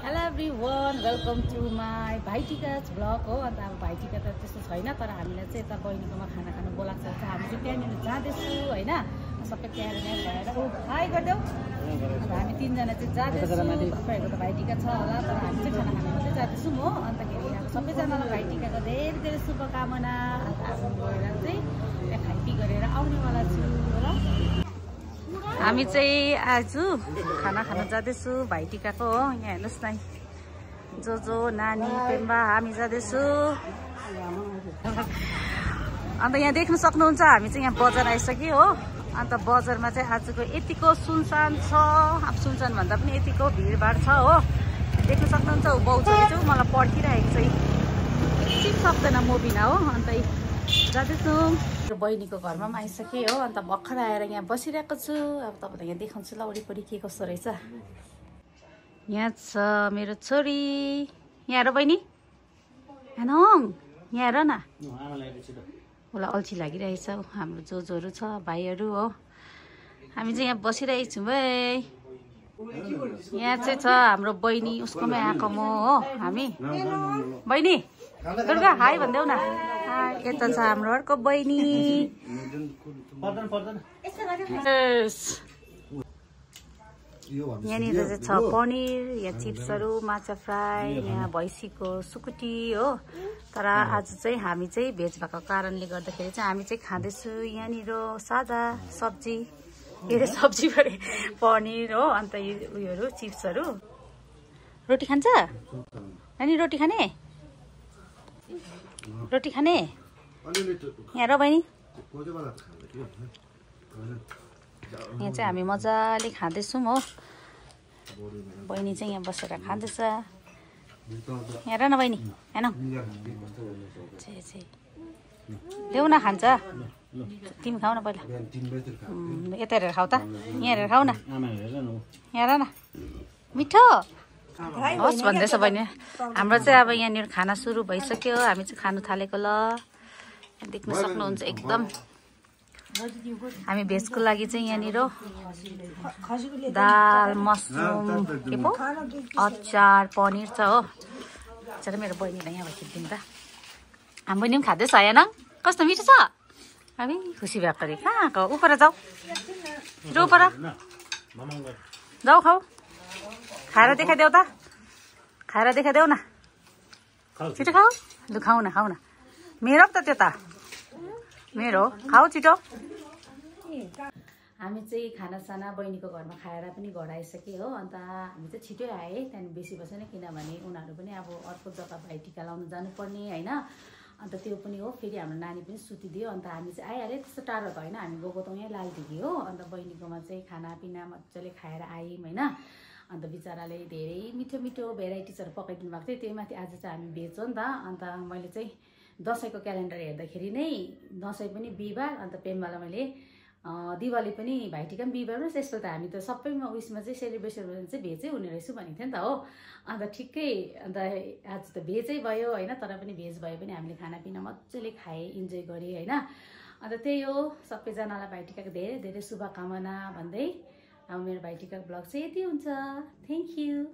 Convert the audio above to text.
Hello everyone, welcome to my भाइटिकाज vlog हो। अन्त अब भाइटिका त त्यस्तो छैन, तर हामीलाई चाहिँ यता बहिनीकोमा खाना खानु बोलाएको छ। हामी चाहिँ त्यहाँनिर जाँदैछु होइन, सबै तयार भएर हाई गरिदेऊ। अन्त हामी तिनजना चाहिँ जाँदैछु। तपाईँहरूको त भाइटिका छ होला, तर हामी चाहिँ खाना खानु मात्रै जाँदैछौँ हो। अन्तखेरि अब सबैजनालाई भाइटिकाको धेरै धेरै शुभकामना। अन्त अब गएर चाहिँ त्यहाँ खाइपी गरेर आउनेवाला छु ल। हामी चाहिँ आज खाना खान जाँदैछु भाइटिकाको हो। यहाँ हेर्नुहोस् न, जो नानी पेम्बा हामी जाँदैछु। अन्त यहाँ देख्न सक्नुहुन्छ हामी चाहिँ यहाँ बजार आइसक्यो हो। अन्त बजारमा चाहिँ आजको यतिको सुनसान छ। अब सुनसान भन्दा पनि यतिको भिडभाड छ हो। देख्न सक्नुहुन्छ बाउ छोरी चाहिँ मलाई पर्खिरहेको चाहिँ एकछिन सक्दैन म बिना हो। अन्त जाँदैछु बहिनीको घरमा पनि आइसकेँ हो। अन्त भर्खर आएर यहाँ बसिरहेको छु। अब तपाईँलाई यहाँ देखाउँछु ल वरिपरि के कस्तो रहेछ। यहाँ छ मेरो छोरी। यहाँ हेर बहिनी, हेनङ यहाँ हेर न, उसलाई अल्छी लागिरहेछ। हाम्रो जोजोहरू छ, भाइहरू हो। हामी चाहिँ यहाँ बसिरहेको छौँ है। यहाँ चाहिँ छ हाम्रो बहिनी, उसकोमै आएको म हो। हामी बहिनी दुर्गा हाई भनिदेऊ न। यता छ हाम्रो अर्को बहिनी। यहाँनिर चाहिँ छ पनिर, यहाँ चिप्सहरू, माछा फ्राई, यहाँ भैँसीको सुकुटी हो। तर आज चाहिँ हामी चाहिँ भेज भएको कारणले गर्दाखेरि चाहिँ हामी चाहिँ खाँदैछु यहाँनिर सादा सब्जी। के अरे सब्जी परे पनिर हो। अन्त उयोहरू चिप्सहरू। रोटी खान्छ नानी? रोटी खाने? रोटी खाने? यहाँ र बहिनी, यहाँ चाहिँ हामी मजाले खाँदैछौँ हो। बहिनी चाहिँ यहाँ बसेर खाँदैछ। यहाँ हेर न बहिनी, हेन ल्याउ न, खान्छ। तिमी खाऊ न पहिला, यता हेरेर खाऊ त। यहाँ हेरेर खाऊ न, यहाँ हेर न, मिठो होस् भन्दैछ बहिनी। हाम्रो चाहिँ अब यहाँनिर खाना सुरु भइसक्यो। हामी चाहिँ खानु थालेको ल, देख्न सक्नुहुन्छ एकदम। हामी भेजको लागि चाहिँ यहाँनिर दाल, मसरुम, के पो अचार, पनिर छ हो। चल मेरो बहिनीलाई यहाँ खिचिदिउँ त। हाम्रो बहिनी पनि खाँदैछ हेन, कस्तो मिठो छ। हामी खुसी भएको अरे। कहाँको उपर जाऊ, जो उपर जाऊ, खाऊ, खाएर देखाइदेऊ त, खाएर देखाइदेऊ न, छिटो खाऊ। लु खाऊ न, खाऊ न, मेरो त त्यो त मेरो, खाऊ छिटो। हामी चाहिँ खानासाना बहिनीको घरमा खाएर पनि घर आइसक्यो हो। अन्त हामी चाहिँ छिटै आएँ, त्यहाँदेखि बेसी बसेन, किनभने उनीहरू पनि अब अर्को जग्गा भाइटिका लाउनु जानुपर्ने होइन। अन्त त्यो पनि हो, फेरि हाम्रो नानी पनि सुतिदियो। अन्त हामी चाहिँ आइहाल्यो, त्यस्तो टाढो त होइन। हामी गएको त यहीँ लालदिघी हो। अन्त बहिनीकोमा चाहिँ खानापिना मजाले खाएर आयौँ होइन। अन्त बिचराले धेरै मिठो मिठो भेराइटिजहरू पकाइदिनु भएको थियो। त्यही माथि आज चाहिँ हामी भेज हो नि त। अन्त मैले चाहिँ दसैँको क्यालेन्डर हेर्दाखेरि नै दसैँ पनि बिहिबार, अन्त पेम्बालाई मैले दिवाली पनि भाइटिका पनि बिहिबार नै। त्यसपछि त हामी त सबैमा उयसमा चाहिँ सेलिब्रेसन चाहिँ भेजै हुने रहेछु भनेको थियो नि त हो। अन्त ठिकै, अन्त आज त भेजै भयो होइन। तर पनि भेज भए पनि हामीले खानापिना मजाले खाएँ, इन्जोय गरेँ होइन। अन्त त्यही हो, सबैजनालाई भाइटिकाको धेरै धेरै शुभकामना भन्दै अब मेरो भाइटिकाको ब्लग चाहिँ यति हुन्छ। Thank you.